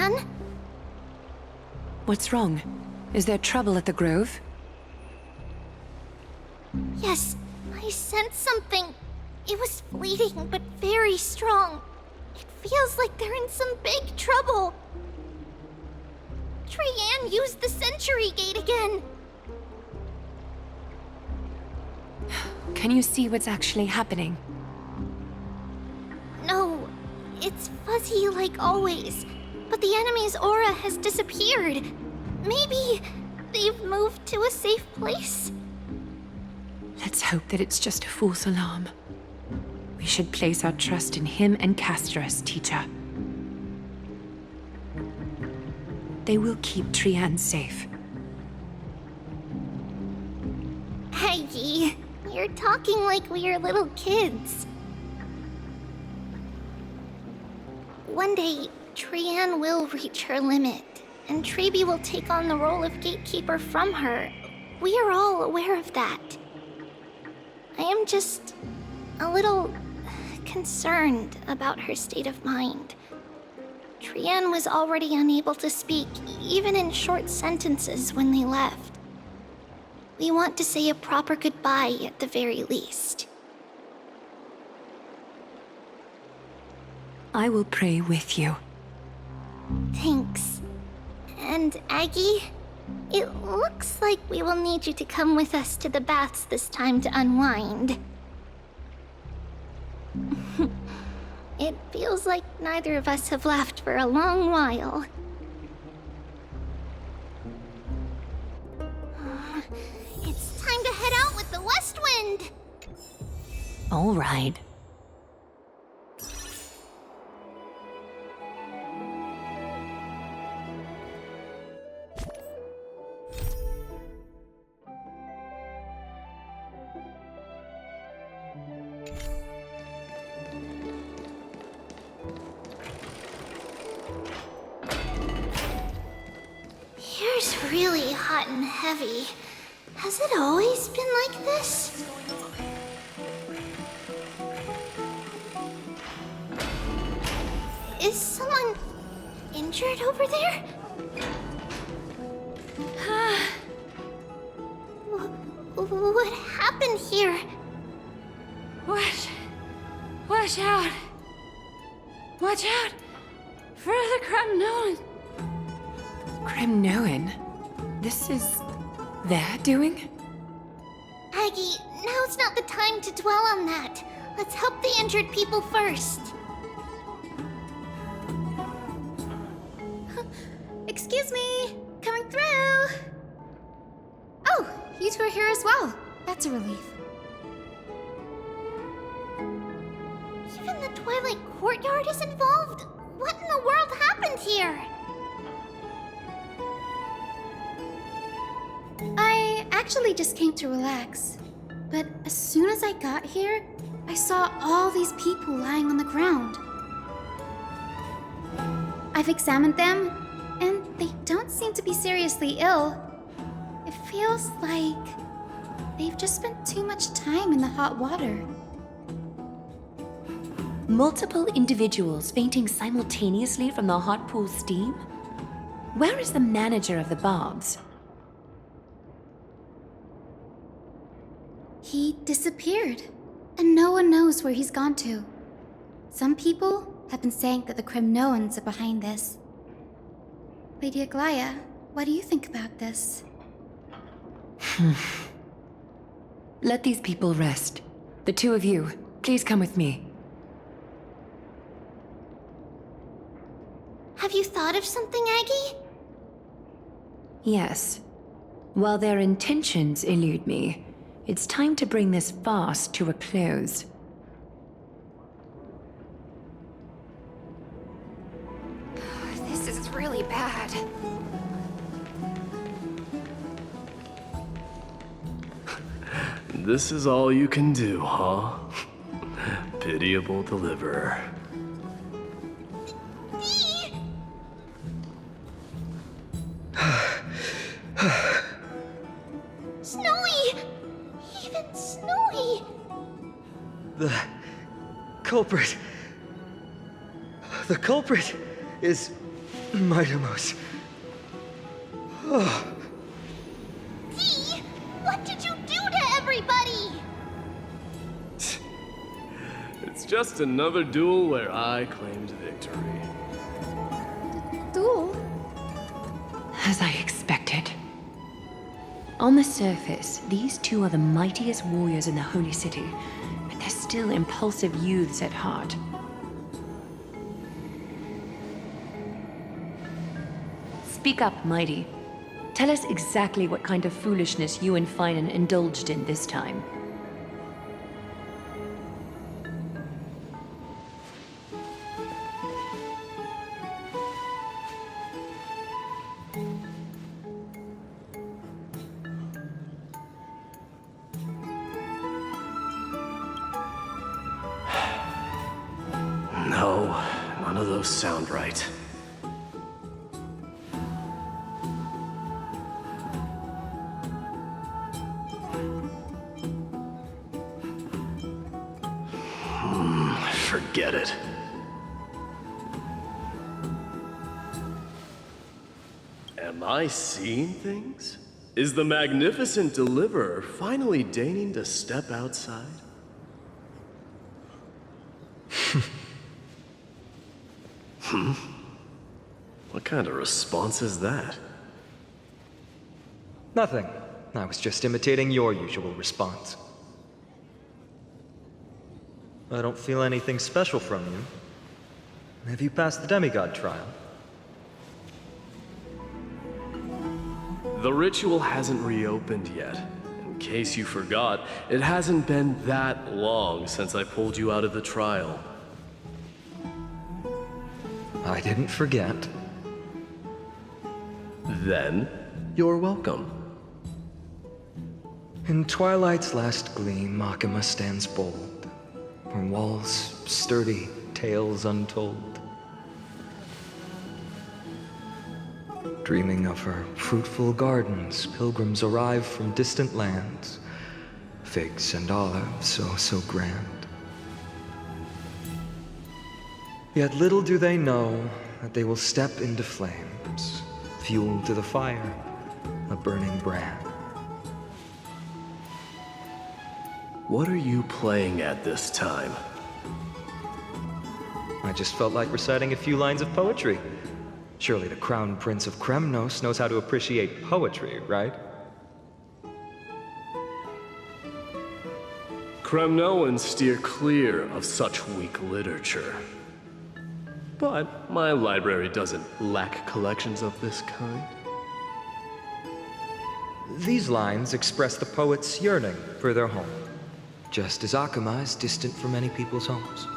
Trian? What's wrong? Is there trouble at the grove? Yes, I sensed something. It was fleeting, but very strong. It feels like they're in some big trouble. Trian used the Century Gate again. Can you see what's actually happening? No, it's fuzzy like always. But the enemy's aura has disappeared. Maybe they've moved to a safe place? Let's hope that it's just a false alarm. We should place our trust in him and Casterus, teacher. They will keep Trian safe. Aggie, you're talking like we are little kids. One day, Trian will reach her limit, and Trebi will take on the role of gatekeeper from her. We are all aware of that. I am just a little concerned about her state of mind. Trian was already unable to speak, even in short sentences when they left. We want to say a proper goodbye at the very least. I will pray with you. Thanks. And Aggie, it looks like we will need you to come with us to the baths this time to unwind. It feels like neither of us have laughed for a long while. It's time to head out with the west wind! All right. Here's really hot and heavy. Has it always been like this? Is someone injured over there? What happened here? Watch out! Watch out! For the Kremnoan! Kremnoan? This is their doing? Aggie, now's not the time to dwell on that. Let's help the injured people first. Excuse me! Coming through! Oh, you two are here as well. That's a relief. Even the Twilight Courtyard is involved? What in the world happened here? I actually just came to relax. But as soon as I got here, I saw all these people lying on the ground. I've examined them, and they don't seem to be seriously ill. It feels like they've just spent too much time in the hot water. Multiple individuals fainting simultaneously from the hot pool steam? Where is the manager of the baths? He disappeared, and no one knows where he's gone to. Some people have been saying that the Kremnoans are behind this. Lady Aglaya, what do you think about this? Let these people rest. The two of you, please come with me. Have you thought of something, Aggie? Yes. While their intentions elude me, it's time to bring this farce to a close. This is really bad. This is all you can do, huh? Pitiable deliverer. Snowy! Even Snowy! The culprit is... Mightimos. Dee, what did you do to everybody? It's just another duel where I claimed victory. Duel? As I expected. On the surface, these two are the mightiest warriors in the Holy City, but they're still impulsive youths at heart. Speak up, Mighty. Tell us exactly what kind of foolishness you and Finan indulged in this time. No, none of those sound right. Forget it. Am I seeing things? Is the magnificent deliverer finally deigning to step outside? What kind of response is that? Nothing. I was just imitating your usual response. I don't feel anything special from you. Have you passed the demigod trial? The ritual hasn't reopened yet. In case you forgot, it hasn't been that long since I pulled you out of the trial. I didn't forget. Then, you're welcome. In twilight's last gleam, Makima stands bold. Her walls sturdy, tales untold. Dreaming of her fruitful gardens, pilgrims arrive from distant lands. Figs and olives, so grand. Yet little do they know that they will step into flames, fuel to the fire, a burning brand. What are you playing at this time? I just felt like reciting a few lines of poetry. Surely the Crown Prince of Kremnos knows how to appreciate poetry, right? Kremnoans steer clear of such weak literature. But my library doesn't lack collections of this kind. These lines express the poet's yearning for their home, just as Akuma is distant from many people's homes.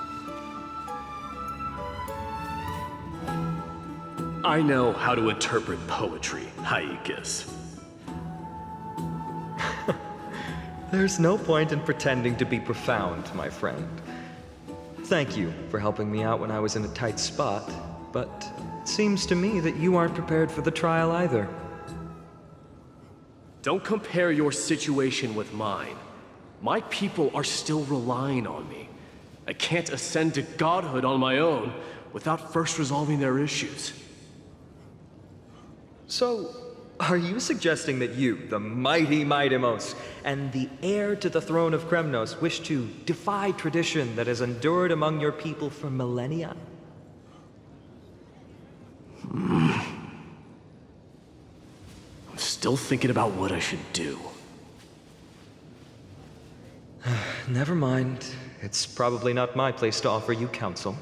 I know how to interpret poetry, Haikis. There's no point in pretending to be profound, my friend. Thank you for helping me out when I was in a tight spot, but it seems to me that you aren't prepared for the trial either. Don't compare your situation with mine. My people are still relying on me. I can't ascend to godhood on my own without first resolving their issues. So, are you suggesting that you, the mighty Mightimos, and the heir to the throne of Kremnos, wish to defy tradition that has endured among your people for millennia? I'm still thinking about what I should do. Never mind. It's probably not my place to offer you counsel.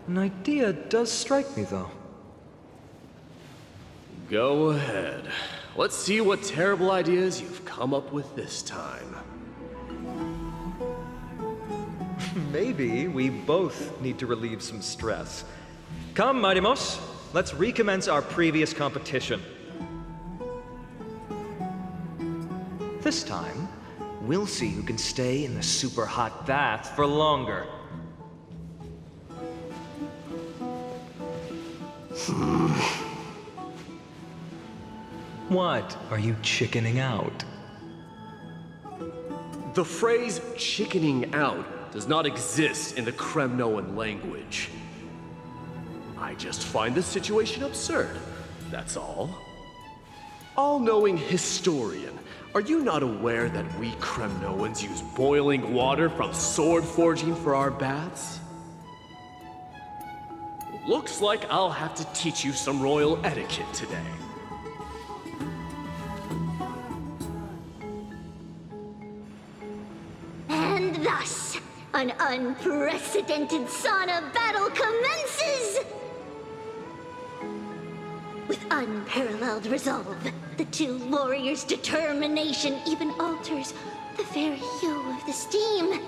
An idea does strike me, though. Go ahead. Let's see what terrible ideas you've come up with this time. Maybe we both need to relieve some stress. Come, Mightimos, let's recommence our previous competition. This time, we'll see who can stay in the super hot bath for longer. What? Are you chickening out? The phrase chickening out does not exist in the Kremnoan language. I just find the situation absurd, that's all. All-knowing historian, are you not aware that we Kremnoans use boiling water from sword forging for our baths? Looks like I'll have to teach you some royal etiquette today. And thus, an unprecedented sauna battle commences! With unparalleled resolve, the two warriors' determination even alters the very hue of the steam.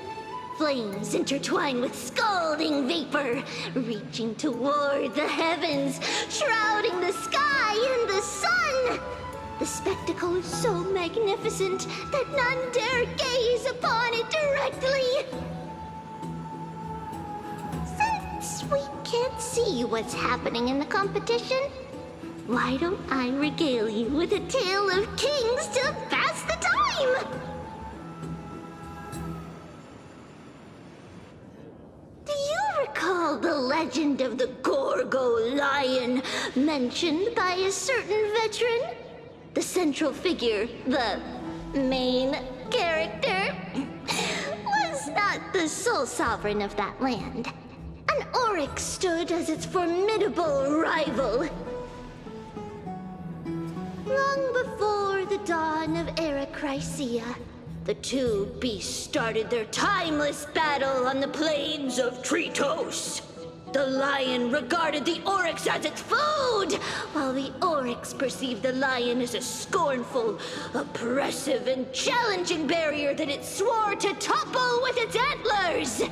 Flames intertwine with scalding vapor, reaching toward the heavens, shrouding the sky in the sun. The spectacle is so magnificent that none dare gaze upon it directly. Since we can't see what's happening in the competition, why don't I regale you with a tale of kings to pass the time? Do you recall the legend of the Gorgo lion mentioned by a certain veteran? The central figure, the main character, was not the sole sovereign of that land. An oryx stood as its formidable rival. Long before the dawn of Era Chrysia, the two beasts started their timeless battle on the plains of Tritos. The lion regarded the oryx as its food, while the oryx perceived the lion as a scornful, oppressive, and challenging barrier that it swore to topple with its antlers.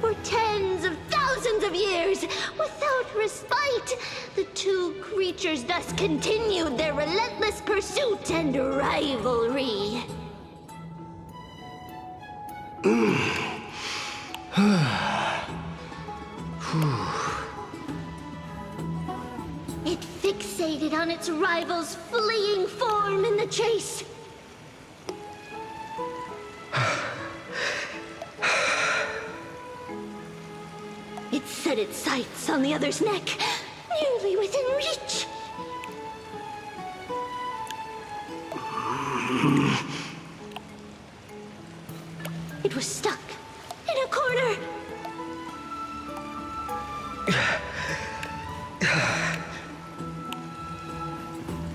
For tens of thousands of years, without respite, the two creatures thus continued their relentless pursuit and rivalry. It fixated on its rival's fleeing form in the chase. It set its sights on the other's neck, nearly within reach. It was stuck in a corner.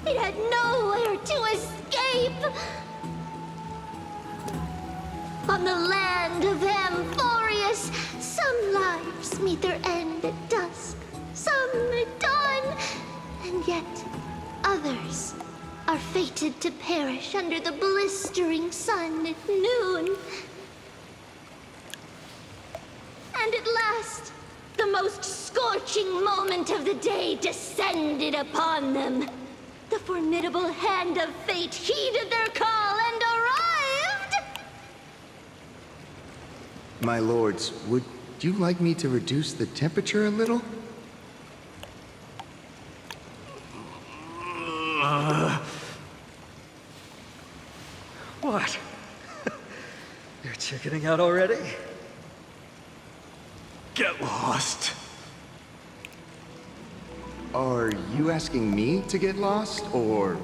It had nowhere to escape. On the land of Amphorius, some lives meet their end at dusk, some at dawn, and yet others are fated to perish under the blistering sun at noon. And at last, the most scorching moment of the day descended upon them. The formidable hand of fate heeded their call and arrived! My lords, would you like me to reduce the temperature a little? What? You're chickening out already? Get lost. Are you asking me to get lost, or...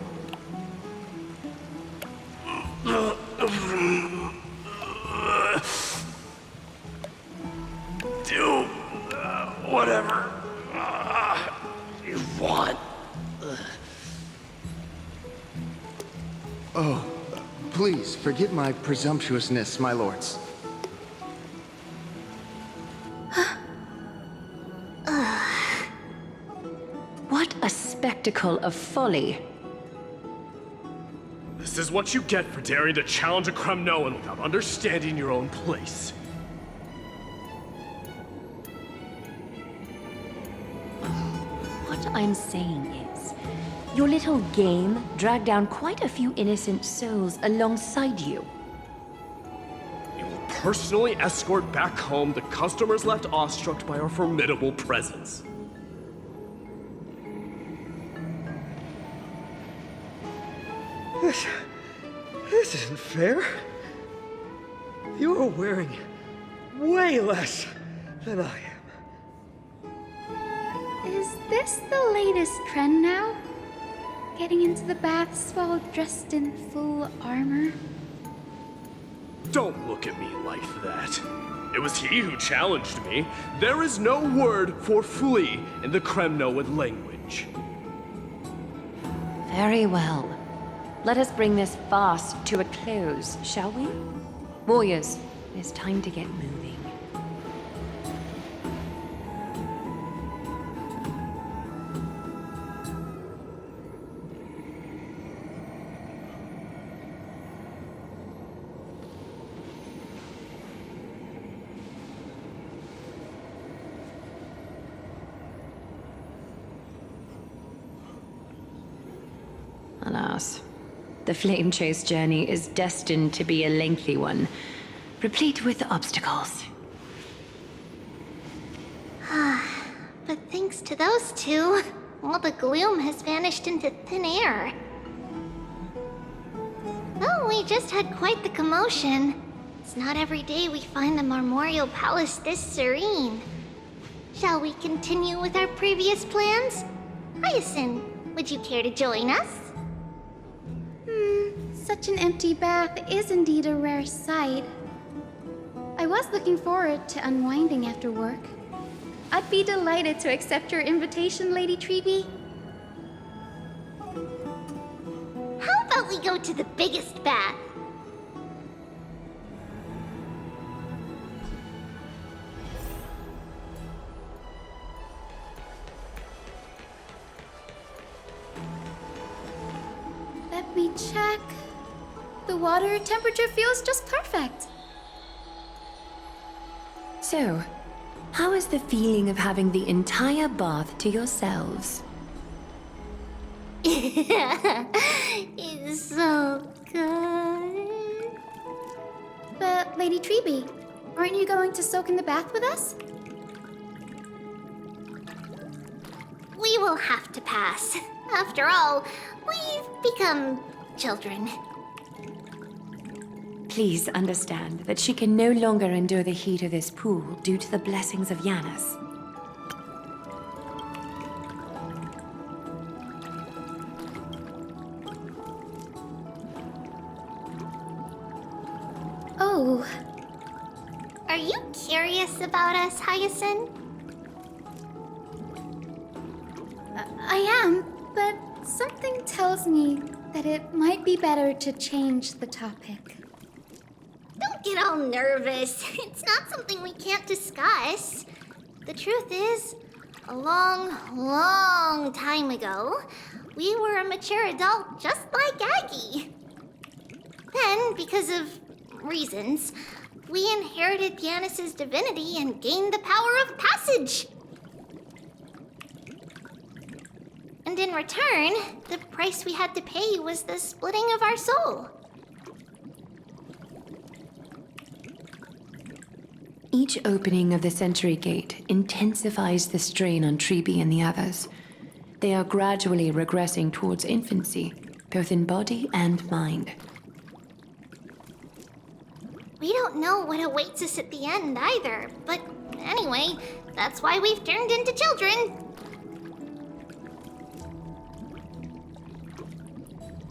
Do whatever you want. Oh, please, forgive my presumptuousness, my lords. What a spectacle of folly. This is what you get for daring to challenge a Kremnoan without understanding your own place. What I'm saying is, your little game dragged down quite a few innocent souls alongside you. You will personally escort back home the customers left awestruck by our formidable presence. This isn't fair. You are wearing way less than I am. this the latest trend now? Getting into the baths while dressed in full armor? Don't look at me like that. It was he who challenged me. There is no word for flee in the Kremnoan language. Very well. Let us bring this farce to a close, shall we? Warriors, it's time to get moving. Alas, the flame chase journey is destined to be a lengthy one, replete with obstacles. But thanks to those two, all the gloom has vanished into thin air. Though we just had quite the commotion, it's not every day we find the Marmorial Palace this serene. Shall we continue with our previous plans? Hyacinth, would you care to join us? Such an empty bath is indeed a rare sight. I was looking forward to unwinding after work. I'd be delighted to accept your invitation, Lady Treeby. How about we go to the biggest bath? Let me check. The water temperature feels just perfect. So, how is the feeling of having the entire bath to yourselves? It's so good. But, Lady Treeby, aren't you going to soak in the bath with us? We will have to pass. After all, we've become children. Please understand that she can no longer endure the heat of this pool due to the blessings of Yanis. Oh, Are you curious about us, Hyacinth? I am, but something tells me that it might be better to change the topic. Don't get all nervous. It's not something we can't discuss. The truth is, a long, long time ago, we were a mature adult just like Aggie. Then, because of reasons, we inherited Yanis's divinity and gained the power of passage. And in return, the price we had to pay was the splitting of our soul. Each opening of the Century Gate intensifies the strain on Treeby and the others. They are gradually regressing towards infancy, both in body and mind. We don't know what awaits us at the end either, but anyway, that's why we've turned into children.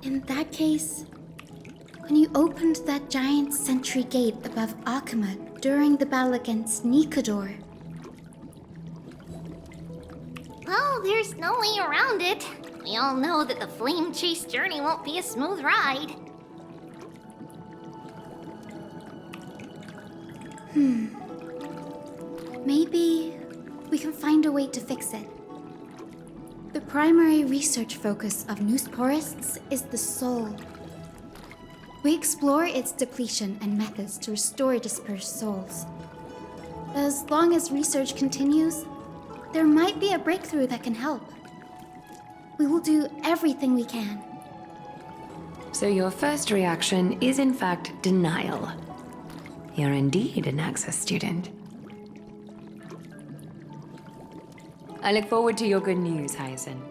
In that case, when you opened that giant sentry gate above Akama during the battle against Nikador, Well, there's no way around it. We all know that the flame chase journey won't be a smooth ride. maybe we can find a way to fix it. The primary research focus of Noosporists is the soul. We explore its depletion and methods to restore dispersed souls. As long as research continues, there might be a breakthrough that can help. We will do everything we can. So your first reaction is in fact denial. You're indeed an Access student. I look forward to your good news, Hyacinth.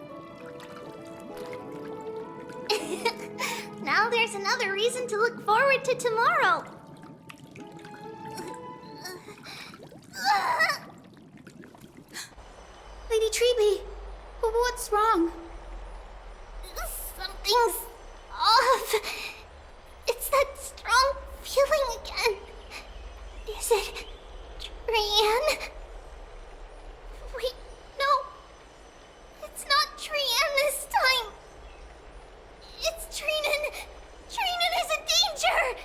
Now there's another reason to look forward to tomorrow. Lady Treeby, Something's off. It's that strong feeling again. Is it Trian? Wait, no. It's not Trian this time. It's Trinan. Trinan is in danger.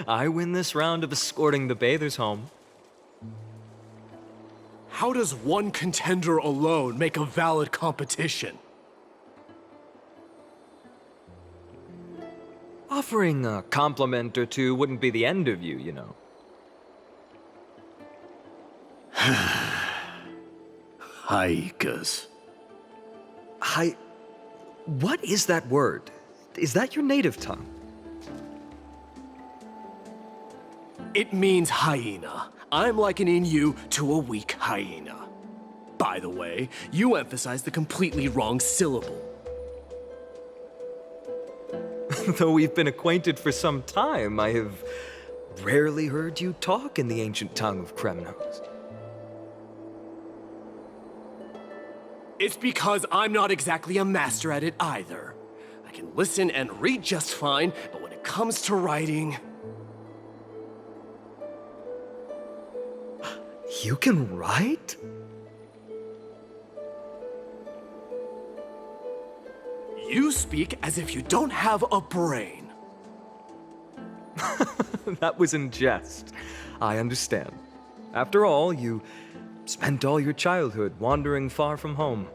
I win this round of escorting the bathers home. How does one contender alone make a valid competition? Offering a compliment or two wouldn't be the end of you, you know. Haikas. What is that word? Is that your native tongue? It means hyena. I'm likening you to a weak hyena. By the way, you emphasized the completely wrong syllable. Though we've been acquainted for some time, I have rarely heard you talk in the ancient tongue of Kremnos. It's because I'm not exactly a master at it either. I can listen and read just fine, but when it comes to writing... You can write? You speak as if you don't have a brain. That was in jest. I understand. After all, you spent all your childhood wandering far from home.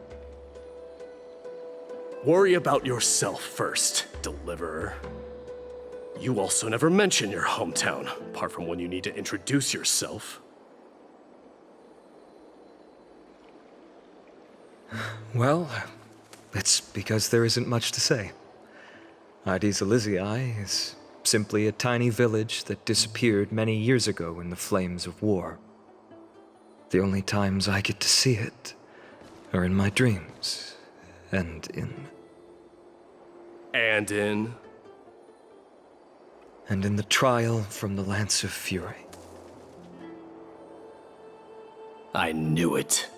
Worry about yourself first, deliverer. You also never mention your hometown, apart from when you need to introduce yourself. Well, it's because there isn't much to say. Ides Elysiae is simply a tiny village that disappeared many years ago in the flames of war. The only times I get to see it are in my dreams, and in the trial from the Lance of Fury. I knew it.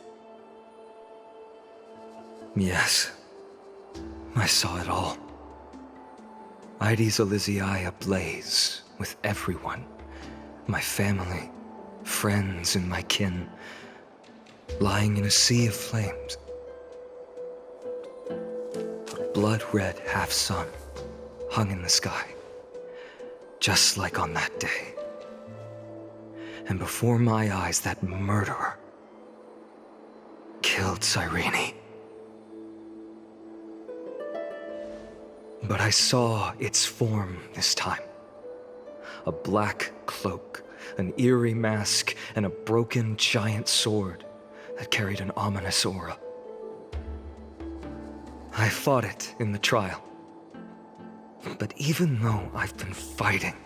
Yes, I saw it all. Ides Elysiae ablaze with everyone. My family, friends, and my kin, lying in a sea of flames. A blood-red half-sun hung in the sky, just like on that day. And before my eyes, that murderer killed Cyrene. But I saw its form this time. A black cloak, an eerie mask, and a broken giant sword that carried an ominous aura. I fought it in the trial. But even though I've been fighting,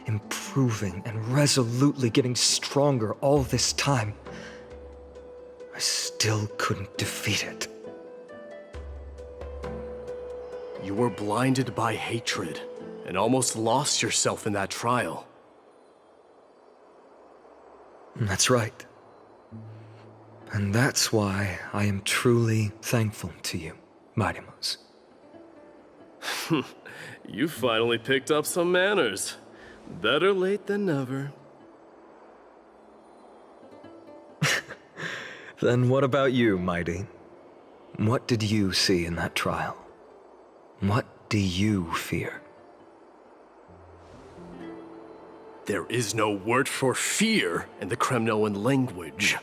improving, and resolutely getting stronger all this time, I still couldn't defeat it. You were blinded by hatred and almost lost yourself in that trial. That's right. And that's why I am truly thankful to you, Marimos. You finally picked up some manners. Better late than never. Then what about you, Mighty? What did you see in that trial? What do you fear? There is no word for fear in the Kremnoan language.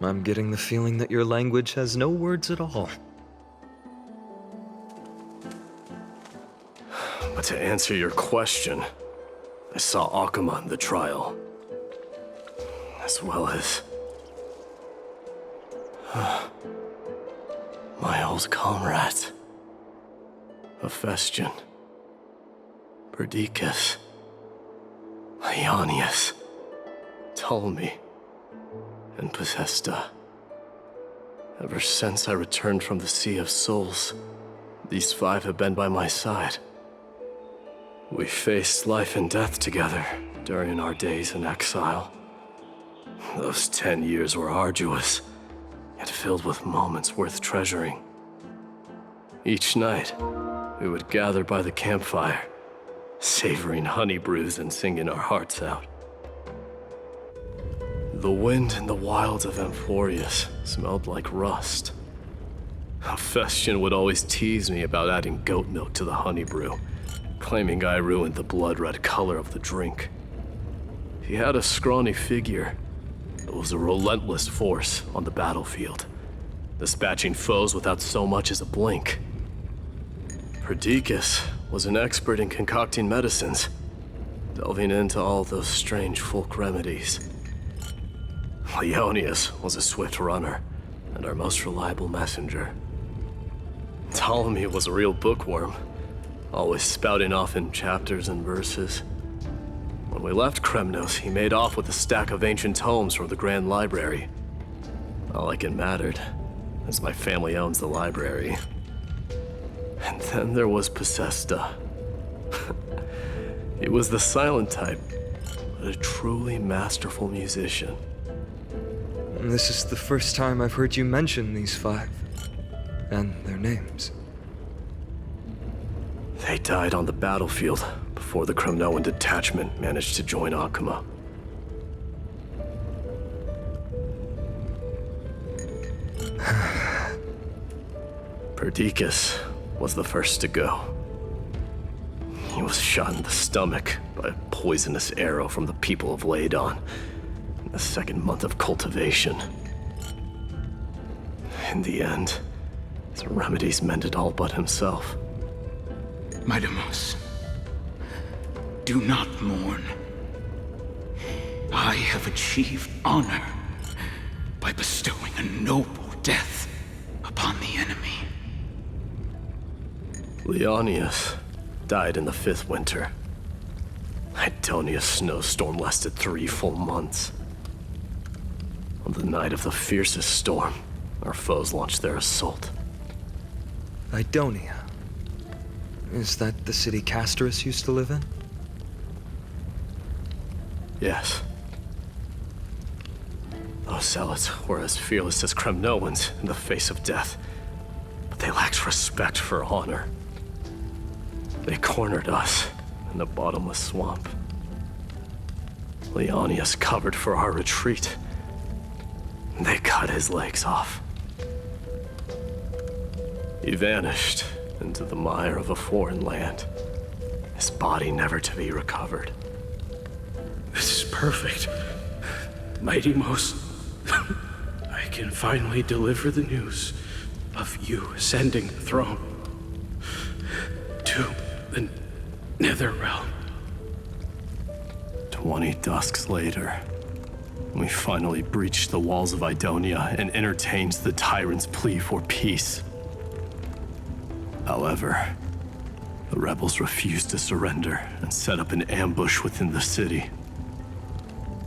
I'm getting the feeling that your language has no words at all. But to answer your question, I saw Akuma in the trial. As well as... my old comrades. Hephaestion, Perdiccas, Ionius, Ptolemy, and Possesta. Ever since I returned from the Sea of Souls, these 5 have been by my side, We faced life and death together during our days in exile. Those 10 years were arduous, yet filled with moments worth treasuring. Each night, we would gather by the campfire, savoring honey brews and singing our hearts out. The wind in the wilds of Amphorius smelled like rust. Hephaestion would always tease me about adding goat milk to the honey brew, claiming I ruined the blood-red color of the drink. He had a scrawny figure, but was a relentless force on the battlefield, dispatching foes without so much as a blink. Perdiccas was an expert in concocting medicines, delving into all those strange folk remedies. Leonius was a swift runner and our most reliable messenger. Ptolemy was a real bookworm, always spouting off in chapters and verses. When we left Kremnos, he made off with a stack of ancient tomes from the Grand Library. Not like it mattered, as my family owns the library. And then there was Possesta. He was the silent type, but a truly masterful musician. This is the first time I've heard you mention these 5, and their names. They died on the battlefield before the Kremnoan detachment managed to join Akuma. Perdiccas was the first to go. He was shot in the stomach by a poisonous arrow from the people of Ladon in the second month of cultivation. In the end, his remedies mended all but himself. Midamos, do not mourn. I have achieved honor by bestowing a noble death upon the enemy. Leonius died in the 5th winter. Idonia's snowstorm lasted 3 full months. On the night of the fiercest storm, our foes launched their assault. Idonia. Is that the city Castorus used to live in? Yes. Those zealots were as fearless as Kremnoans in the face of death, but they lacked respect for honor. They cornered us in the bottomless swamp. Leonius covered for our retreat. They cut his legs off. He vanished into the mire of a foreign land, his body never to be recovered. This is perfect. Mighty Most, I can finally deliver the news of you ascending the throne to the Nether Realm. 20 dusks later, we finally breached the walls of Idonia and entertained the tyrant's plea for peace. However, the rebels refused to surrender and set up an ambush within the city.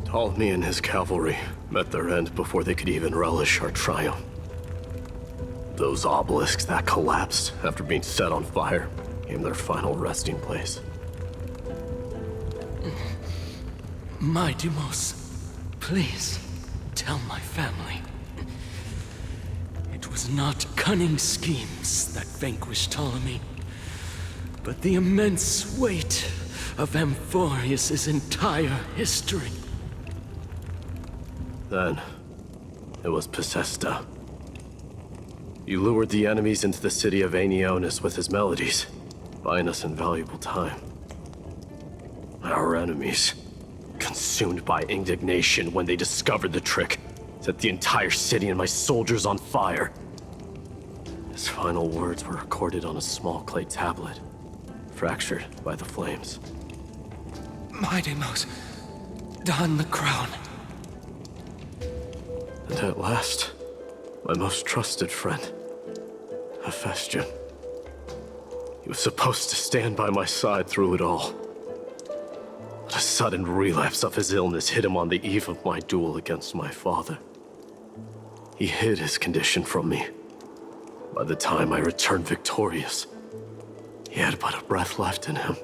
Ptolemy and his cavalry met their end before they could even relish our triumph. Those obelisks that collapsed after being set on fire became their final resting place. Midamos, please tell my family. It was not cunning schemes that vanquished Ptolemy, but the immense weight of Amphorius' entire history. Then, it was Possesta. He lured the enemies into the city of Aenionis with his melodies, buying us invaluable time. Our enemies, consumed by indignation when they discovered the trick, set the entire city and my soldiers on fire. His final words were recorded on a small clay tablet, fractured by the flames. Midamos, don the crown. And at last, my most trusted friend, Hephaestion. He was supposed to stand by my side through it all. But a sudden relapse of his illness hit him on the eve of my duel against my father. He hid his condition from me. By the time I returned victorious, he had but a breath left in him.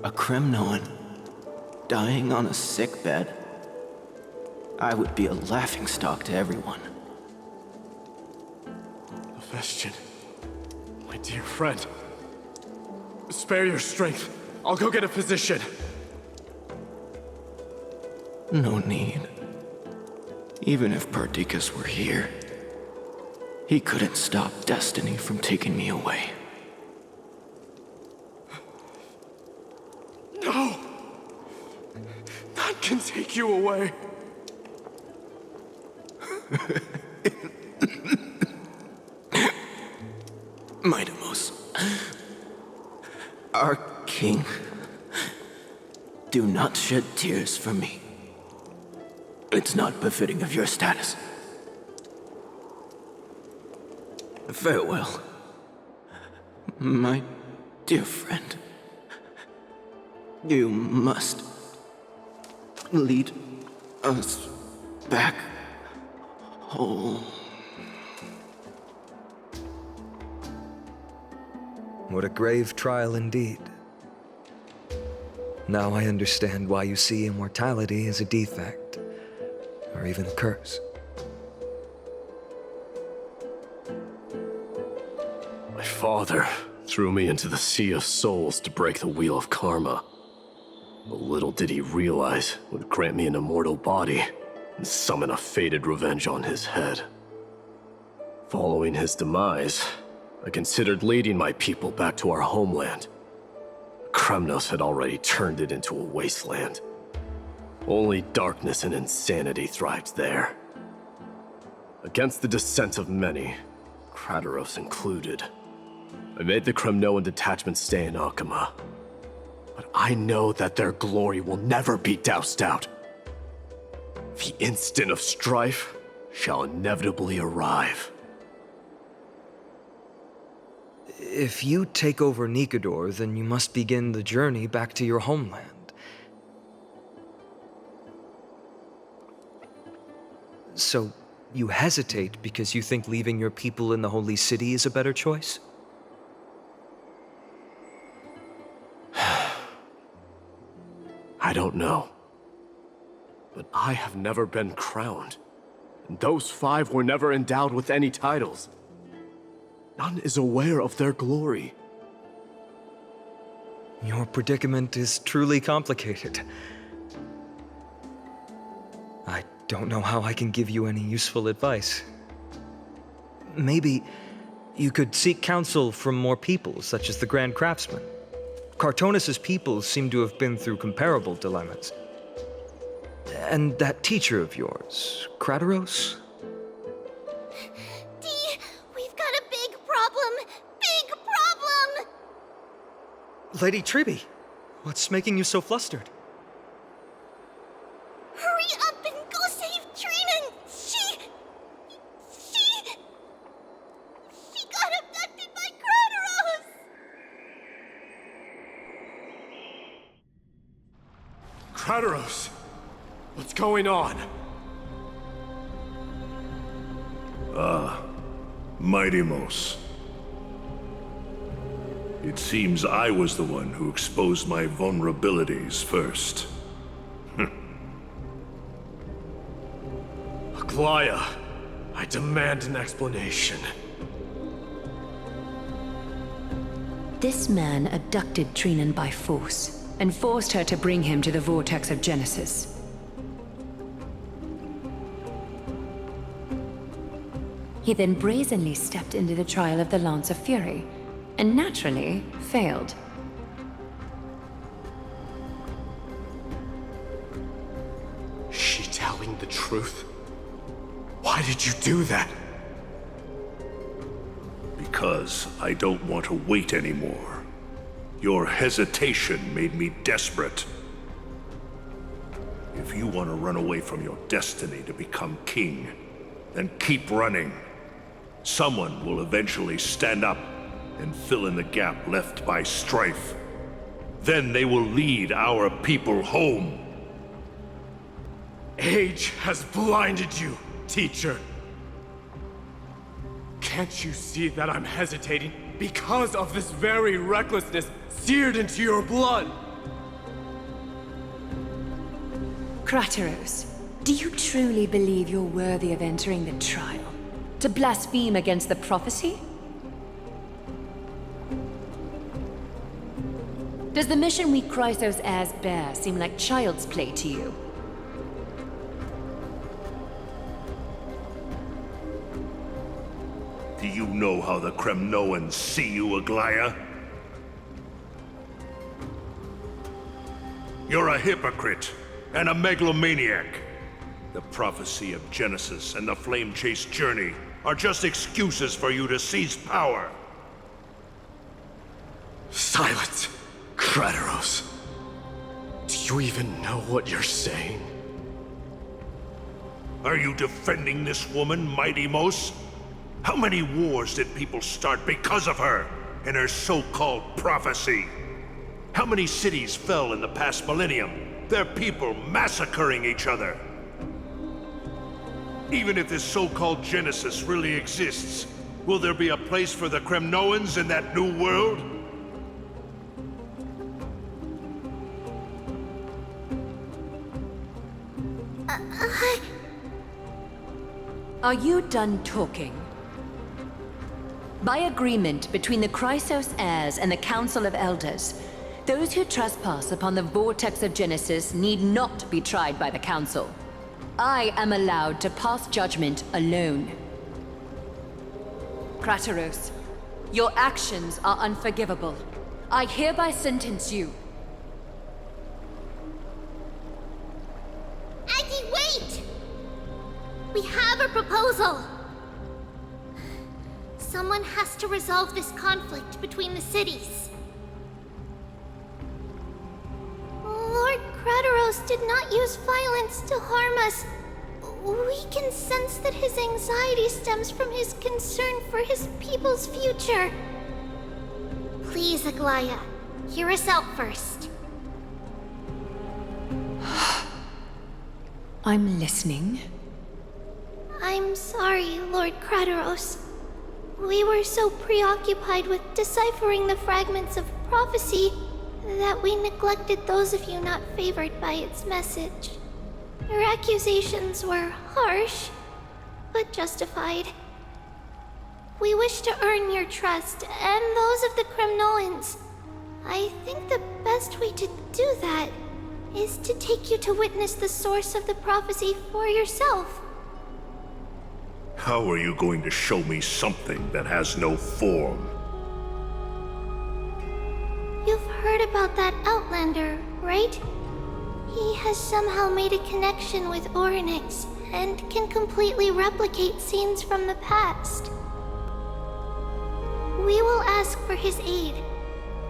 A Kremnoan dying on a sick bed? I would be a laughingstock to everyone. Vestian, my dear friend. Spare your strength. I'll go get a physician. No need. Even if Perdiccas were here, he couldn't stop destiny from taking me away. No! None can take you away. Mightimos, our king, do not shed tears for me. It's not befitting of your status. Farewell, my dear friend. You must lead us back home. What a grave trial indeed. Now I understand why you see immortality as a defect, or even a curse. My father threw me into the sea of souls to break the wheel of karma. But little did he realize it would grant me an immortal body and summon a fated revenge on his head. Following his demise, I considered leading my people back to our homeland. Kremnos had already turned it into a wasteland. Only darkness and insanity thrived there. Against the dissent of many, Krateros included, I made the Kremnoan detachment stay in Akama. But I know that their glory will never be doused out. The instant of strife shall inevitably arrive. If you take over Nikador, then you must begin the journey back to your homeland. So, you hesitate because you think leaving your people in the Holy City is a better choice? I don't know. But I have never been crowned. And those 5 were never endowed with any titles. None is aware of their glory. Your predicament is truly complicated. I don't know how I can give you any useful advice. Maybe you could seek counsel from more people, such as the Grand Craftsman. Cartonis' people seem to have been through comparable dilemmas. And that teacher of yours, Krateros? Dee, we've got a big problem! Big problem! Lady Triby, what's making you so flustered? Hurry up and go save Trina! She got abducted by Krateros! Krateros! What's going on? Mightimos. It seems I was the one who exposed my vulnerabilities first. Aglaya, I demand an explanation. This man abducted Trinan by force and forced her to bring him to the vortex of Genesis. He then brazenly stepped into the trial of the Lance of Fury, and naturally failed. Is she telling the truth? Why did you do that? Because I don't want to wait anymore. Your hesitation made me desperate. If you want to run away from your destiny to become king, then keep running. Someone will eventually stand up and fill in the gap left by strife. Then they will lead our people home. Age has blinded you, teacher. Can't you see that I'm hesitating because of this very recklessness seared into your blood. Krateros, do you truly believe you're worthy of entering the trial? To blaspheme against the prophecy? Does the mission we Chrysos heirs bear seem like child's play to you? Do you know how the Kremnoans see you, Aglaya? You're a hypocrite and a megalomaniac. The prophecy of Genesis and the Flame Chase journey are just excuses for you to seize power. Silence, Krateros. Do you even know what you're saying? Are you defending this woman, Mighty Mos? How many wars did people start because of her and her so-called prophecy? How many cities fell in the past millennium? Their people massacring each other. Even if this so-called Genesis really exists, will there be a place for the Kremnoans in that new world? Are you done talking? By agreement between the Chrysos heirs and the Council of Elders, those who trespass upon the vortex of Genesis need not be tried by the Council. I am allowed to pass judgment alone. Krateros, your actions are unforgivable. I hereby sentence you. Aggie, wait! We have a proposal! Someone has to resolve this conflict between the cities. Lord Krateros did not use violence to harm us. We can sense that his anxiety stems from his concern for his people's future. Please, Aglaya, hear us out first. I'm listening. I'm sorry, Lord Krateros. We were so preoccupied with deciphering the fragments of prophecy that we neglected those of you not favored by its message. Your accusations were harsh, but justified. We wish to earn your trust and those of the Kremnoans. I think the best way to do that is to take you to witness the source of the prophecy for yourself. How are you going to show me something that has no form? You've heard about that Outlander, right? He has somehow made a connection with Orynyx and can completely replicate scenes from the past. We will ask for his aid.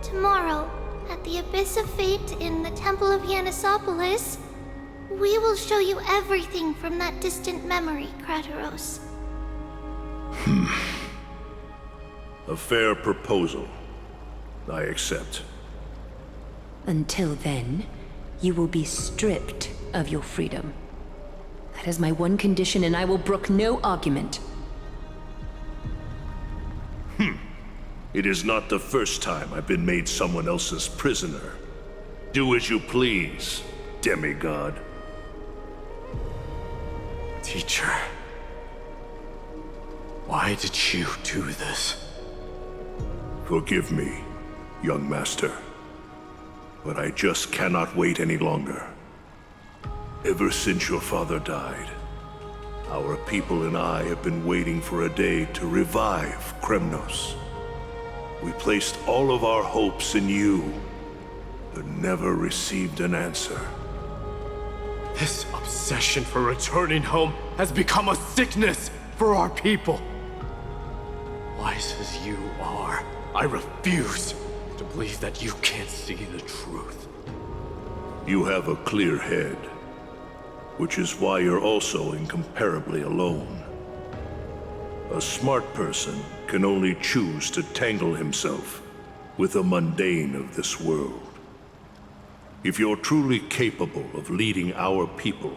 Tomorrow, at the Abyss of Fate in the Temple of Yanisopolis, we will show you everything from that distant memory, Krateros. A fair proposal. I accept. Until then, you will be stripped of your freedom. That is my one condition, and I will brook no argument. It is not the first time I've been made someone else's prisoner. Do as you please, demigod. Teacher, why did you do this? Forgive me, young master. But I just cannot wait any longer. Ever since your father died, our people and I have been waiting for a day to revive Kremnos. We placed all of our hopes in you, but never received an answer. This obsession for returning home has become a sickness for our people. Wise as you are, I refuse to believe that you can't see the truth. You have a clear head, which is why you're also incomparably alone. A smart person can only choose to tangle himself with the mundane of this world. If you're truly capable of leading our people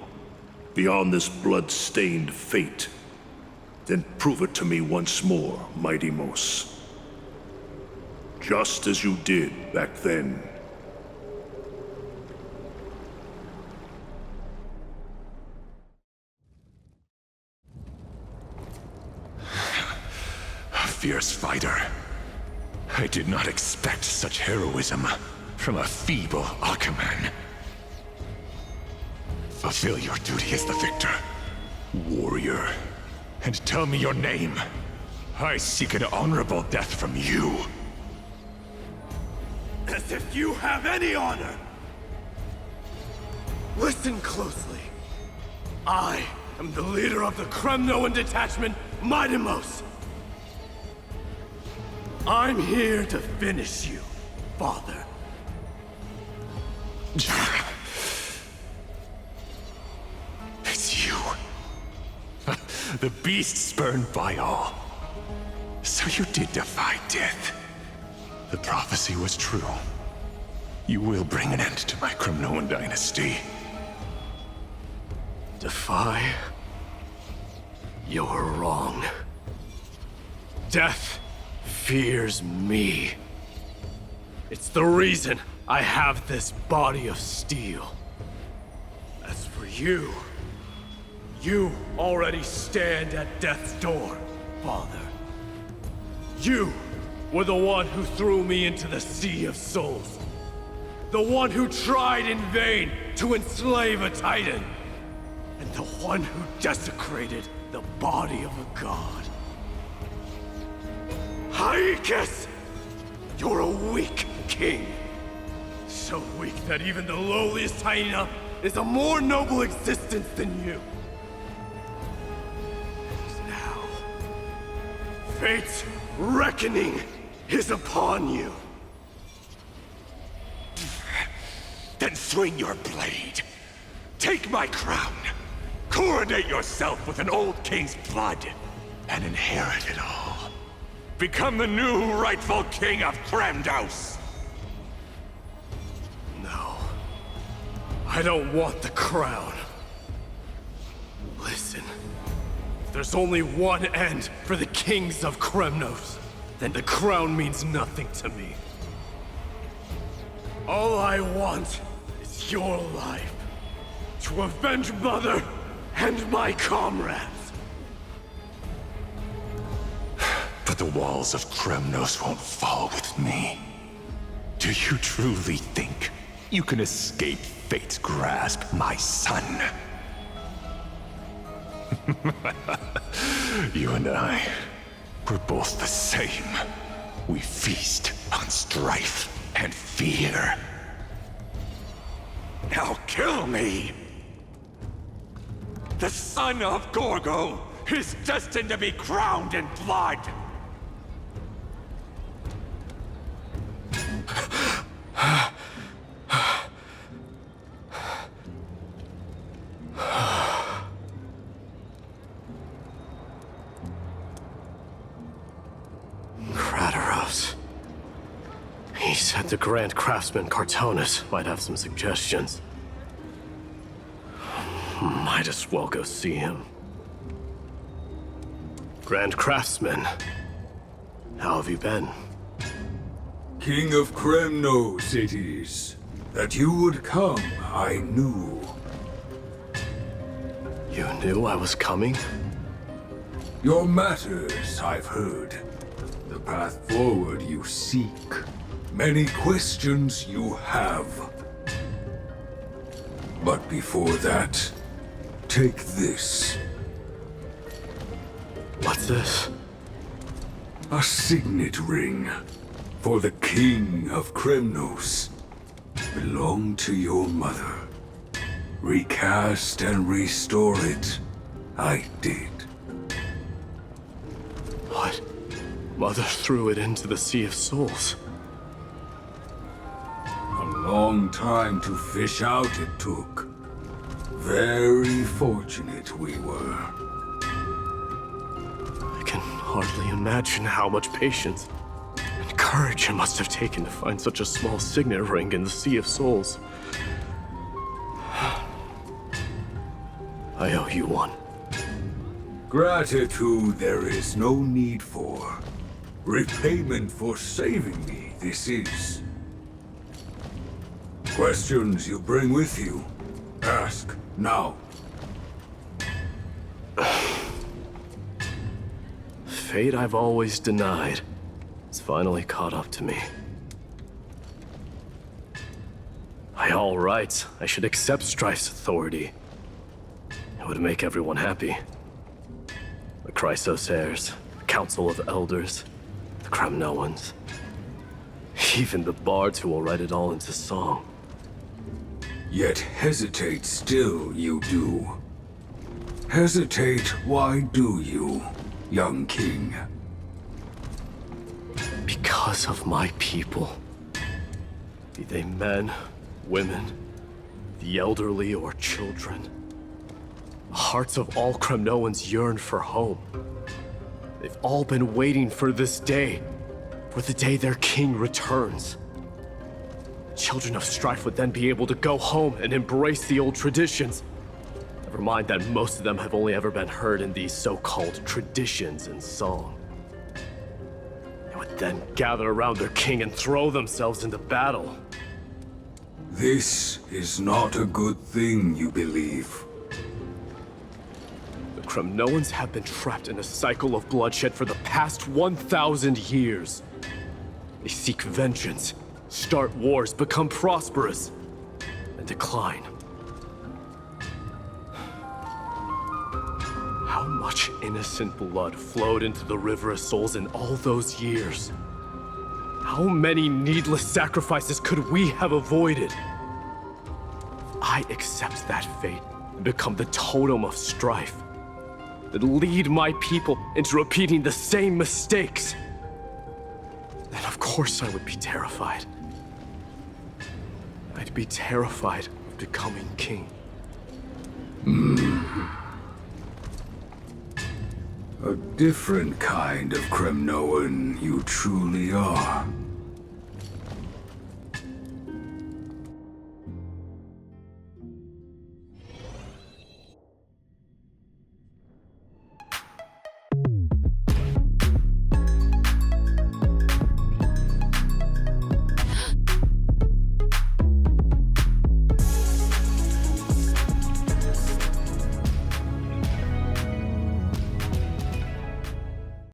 beyond this blood-stained fate, then prove it to me once more, Mighty Mos. just as you did back then. A fierce fighter. I did not expect such heroism from a feeble Aquaman. Fulfill your duty as the victor, warrior, and tell me your name. I seek an honorable death from you. As if you have any honor! Listen closely. I am the leader of the Kremnoan detachment, Midimos. I'm here to finish you, father. It's you. The beast spurned by all. So you did defy death. The prophecy was true. You will bring an end to my Kremnoan dynasty. Defy? You're wrong. Death fears me. It's the reason I have this body of steel. As for you, you already stand at death's door, father. You were the one who threw me into the Sea of Souls. The one who tried in vain to enslave a Titan. And the one who desecrated the body of a god. Hyakis! You're a weak king. So weak that even the lowliest hyena is a more noble existence than you. And now, fate's reckoning is upon you. Then swing your blade. Take my crown. Coronate yourself with an old king's blood and inherit it all. Become the new rightful king of Kremnos. No. I don't want the crown. Listen. There's only one end for the kings of Kremnos. Then the crown means nothing to me. All I want is your life. To avenge Mother and my comrades. But the walls of Kremnos won't fall with me. Do you truly think you can escape fate's grasp, my son? You and I, we're both the same. We feast on strife and fear. Now kill me! The son of Gorgo is destined to be crowned in blood! He said the Grand Craftsman Cartonus might have some suggestions. Might as well go see him. Grand Craftsman, how have you been? King of Kremnos it is. That you would come, I knew. You knew I was coming? Your matters, I've heard. The path forward you seek. Many questions you have. But before that, take this. What's this? A signet ring. For the King of Kremnos. Belonged to your mother. Recast and restore it. I did. What? Mother threw it into the Sea of Souls. A long time to fish out it took. Very fortunate we were. I can hardly imagine how much patience and courage it must have taken to find such a small signet ring in the Sea of Souls. I owe you one. Gratitude there is no need for. Repayment for saving me, this is. Questions you bring with you? Ask now. Fate I've always denied. It's finally caught up to me. By all rights, I should accept Strife's authority. It would make everyone happy. The Chrysos heirs, the Council of Elders, the Kremnoans. Even the bards who will write it all into song. Yet hesitate still you do. Hesitate, why do you, young king? Because of my people. Be they men, women, the elderly or children. The hearts of all Kremnoans yearn for home. They've all been waiting for this day, for the day their king returns. Children of Strife would then be able to go home and embrace the old traditions. Never mind that most of them have only ever been heard in these so-called traditions in song. They would then gather around their king and throw themselves into battle. This is not a good thing, you believe. The Kremnoans have been trapped in a cycle of bloodshed for the past 1,000 years. They seek vengeance, start wars, become prosperous, and decline. How much innocent blood flowed into the River of Souls in all those years? How many needless sacrifices could we have avoided? If I accept that fate and become the totem of strife, that lead my people into repeating the same mistakes, then of course I would be terrified. I'd be terrified of becoming king. A different kind of Kremnoan you truly are.